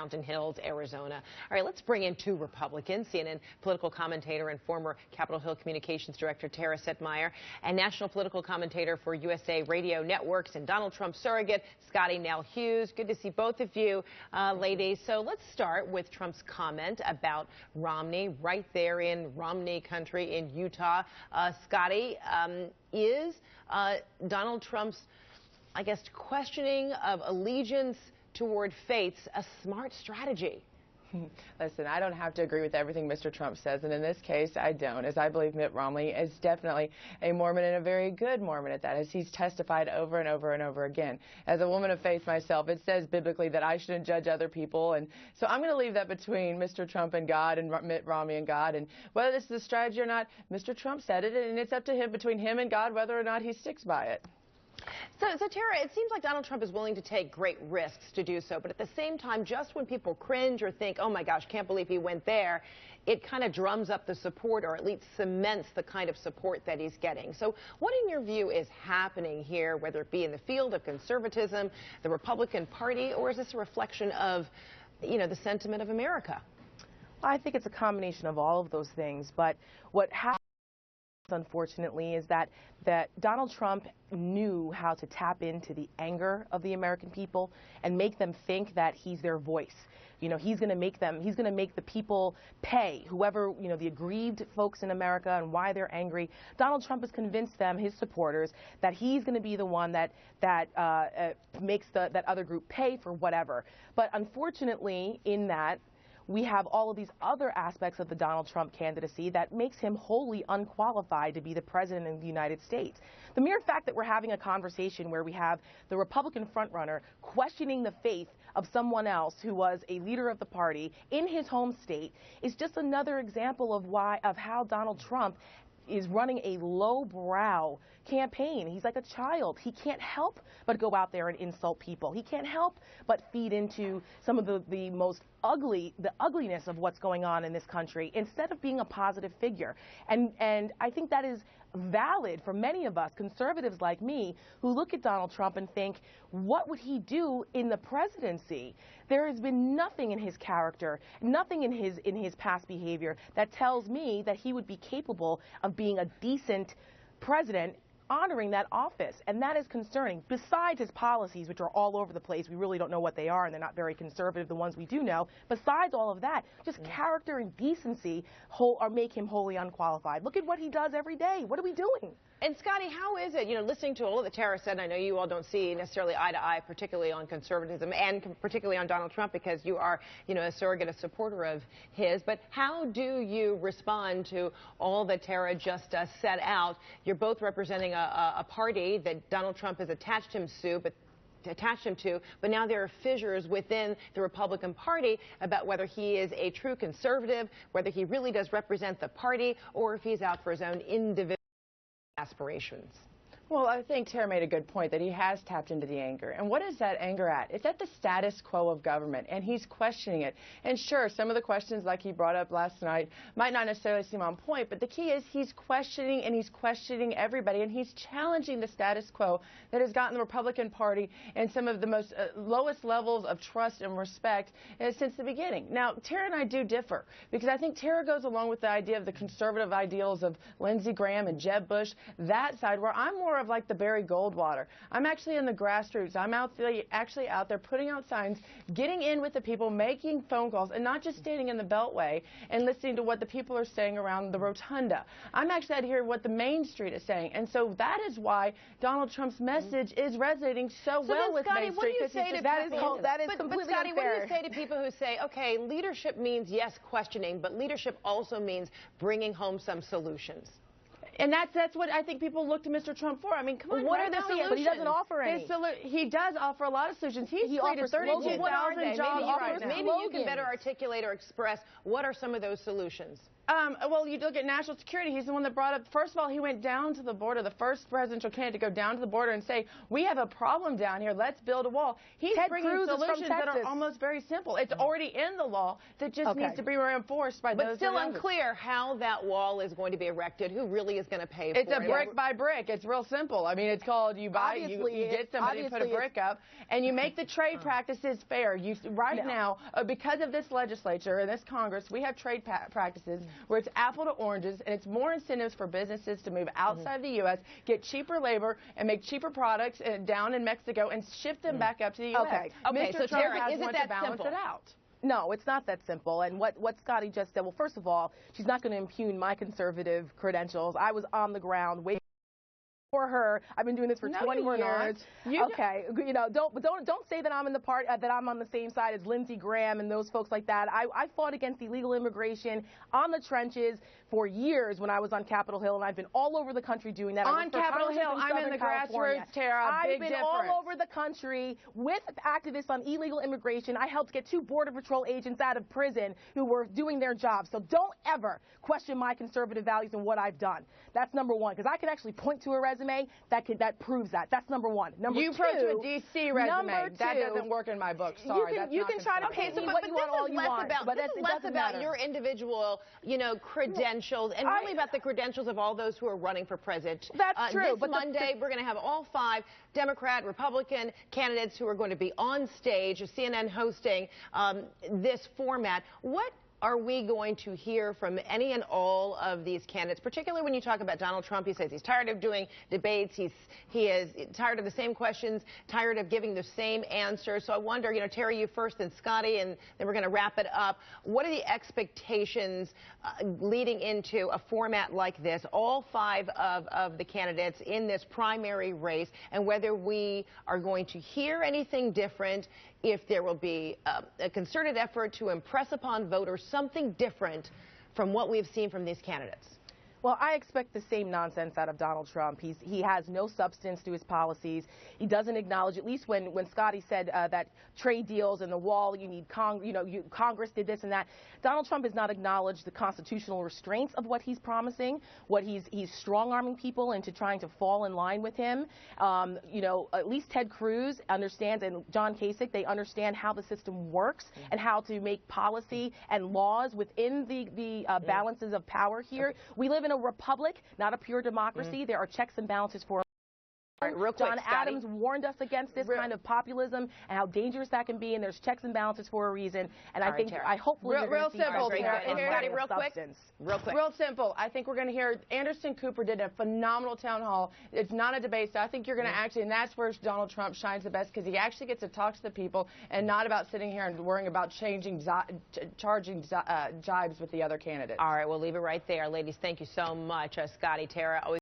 Mountain Hills, Arizona. All right, let's bring in two Republicans, CNN political commentator and former Capitol Hill Communications Director Tara Setmayer, and national political commentator for USA Radio Networks and Donald Trump surrogate Scotty Nell Hughes. Good to see both of you, ladies. So let's start with Trump's comment about Romney right there in Romney country in Utah. Scotty, is Donald Trump's, I guess, questioning of allegiance toward faiths a smart strategy? Listen, I don't have to agree with everything Mr. Trump says, and in this case, I don't, as I believe Mitt Romney is definitely a Mormon and a very good Mormon at that, as he's testified over and over and over again. As a woman of faith myself, it says biblically that I shouldn't judge other people, and so I'm going to leave that between Mr. Trump and God and Mitt Romney and God, and whether this is a strategy or not, Mr. Trump said it, and it's up to him, between him and God, whether or not he sticks by it. So Tara, it seems like Donald Trump is willing to take great risks to do so, but at the same time, just when people cringe or think, oh my gosh, can't believe he went there, it kind of drums up the support, or at least cements the kind of support that he's getting. So what, in your view, is happening here, whether it be in the field of conservatism, the Republican Party, or is this a reflection of, you know, the sentiment of America? Well, I think it's a combination of all of those things, but what happens, unfortunately, is that Donald Trump knew how to tap into the anger of the American people and make them think that he's their voice. You know, he's going to make the people pay, whoever, you know, the aggrieved folks in America, and why they're angry. Donald Trump has convinced them, his supporters, that he's going to be the one that makes that other group pay for whatever. But unfortunately, in that, we have all of these other aspects of the Donald Trump candidacy that makes him wholly unqualified to be the president of the United States. The mere fact that we're having a conversation where we have the Republican frontrunner questioning the faith of someone else who was a leader of the party in his home state is just another example of how Donald Trump is running a lowbrow campaign. He's like a child. He can't help but go out there and insult people. He can't help but feed into some of the ugliness of what's going on in this country, instead of being a positive figure. And I think that is valid for many of us, conservatives like me, who look at Donald Trump and think, what would he do in the presidency? There has been nothing in his character, nothing in his past behavior that tells me that he would be capable of being a decent president, honoring that office, and that is concerning. Besides his policies, which are all over the place, we really don't know what they are, and they're not very conservative, the ones we do know. Besides all of that, just character and decency make him wholly unqualified. Look at what he does every day. What are we doing? And Scotty, how is it, you know, listening to all that Tara said, I know you all don't see necessarily eye to eye, particularly on conservatism and particularly on Donald Trump, because you are, you know, a surrogate, a supporter of his, but how do you respond to all that Tara just set out? You're both representing a party that Donald Trump has attached him to, but now there are fissures within the Republican Party about whether he is a true conservative, whether he really does represent the party, or if he's out for his own individual aspirations. Well, I think Tara made a good point that he has tapped into the anger. And what is that anger at? It's at the status quo of government, and he's questioning it. And sure, some of the questions, like he brought up last night, might not necessarily seem on point, but the key is he's questioning, and he's questioning everybody, and he's challenging the status quo that has gotten the Republican Party and some of the most lowest levels of trust and respect since the beginning. Now, Tara and I do differ, because I think Tara goes along with the idea of the conservative ideals of Lindsey Graham and Jeb Bush, that side, where I'm more of like the Barry Goldwater. I'm actually in the grassroots. I'm actually out there putting out signs, getting in with the people, making phone calls, and not just standing in the Beltway and listening to what the people are saying around the rotunda. I'm actually out here what the Main Street is saying. And so that is why Donald Trump's message is resonating so well with Main Street. But Scotty, what do you say to people who say, okay, leadership means, yes, questioning, but leadership also means bringing home some solutions? And that's what I think people look to Mr. Trump for. I mean, come on. What are the solutions? But he doesn't offer any. He does offer a lot of solutions. He created 32,000 jobs. Maybe you can better articulate or express what are some of those solutions. Well, you look at national security. He's the one that brought up, first of all, he went down to the border, the first presidential candidate to go down to the border and say, we have a problem down here, let's build a wall. He's bringing solutions that are almost very simple. It's already in the law that just needs to be reinforced by those. But still unclear how that wall is going to be erected, who really is is going to pay It's for a it. brick by brick. It's real simple. I mean, it's called you buy, you get somebody to put a brick up, and you make the trade practices fair. Right now, because of this legislature and this Congress, we have trade practices where it's apple to oranges, and it's more incentives for businesses to move outside the U.S., get cheaper labor, and make cheaper products down in Mexico and ship them back up to the U.S. Okay. Okay, so Trump Terry, has isn't wanted that to balance simple? it out. No, it's not that simple. And what Scotty just said, well, first of all, she's not going to impugn my conservative credentials. I was on the ground waiting for her. I've been doing this for 20 years. Okay, you know, don't say that I'm in the part that I'm on the same side as Lindsey Graham and those folks like that. I fought against illegal immigration on the trenches for years when I was on Capitol Hill, and I've been all over the country doing that. On Capitol Hill, I'm in the grassroots, Tara. I've been all over the country with activists on illegal immigration. I helped get 2 Border Patrol agents out of prison who were doing their job. So don't ever question my conservative values and what I've done. That's number one, because I can actually point to a resume that proves that. That's number one. Number two, you approach a D.C. resume. That doesn't work in my book. Sorry, you can try to paint me what you want all you want. But this is less about your individual, you know, credentials, and really about the credentials of all those who are running for president. That's true. This Monday, we're going to have all 5 Democrat, Republican candidates who are going to be on stage, CNN hosting this format. What are we going to hear from any and all of these candidates, particularly when you talk about Donald Trump? He says he's tired of doing debates. He is tired of the same questions, tired of giving the same answers. So I wonder, you know, Terry, you first and Scotty, and then we're going to wrap it up. What are the expectations leading into a format like this, all 5 of the candidates in this primary race, and whether we are going to hear anything different, if there will be a concerted effort to impress upon voters something different from what we've seen from these candidates? Well, I expect the same nonsense out of Donald Trump. He has no substance to his policies. He doesn't acknowledge, at least when Scotty said that trade deals and the wall, you need Congress did this and that. Donald Trump has not acknowledged the constitutional restraints of what he's promising, what he's strong-arming people into trying to fall in line with him. You know, at least Ted Cruz understands, and John Kasich, they understand how the system works and how to make policy and laws within the balances of power here. We live in a republic, not a pure democracy. There are checks and balances for All right, real quick, John Adams warned us against this kind of populism and how dangerous that can be, and there's checks and balances for a reason. And I think, hopefully, real simple, Scotty, real quick. Real simple. I think we're going to hear Anderson Cooper did a phenomenal town hall. It's not a debate, so I think you're going to actually, and that's where Donald Trump shines the best, because he actually gets to talk to the people and not about sitting here and worrying about charging jibes with the other candidates. All right, we'll leave it right there. Ladies, thank you so much. Scotty, Tara, always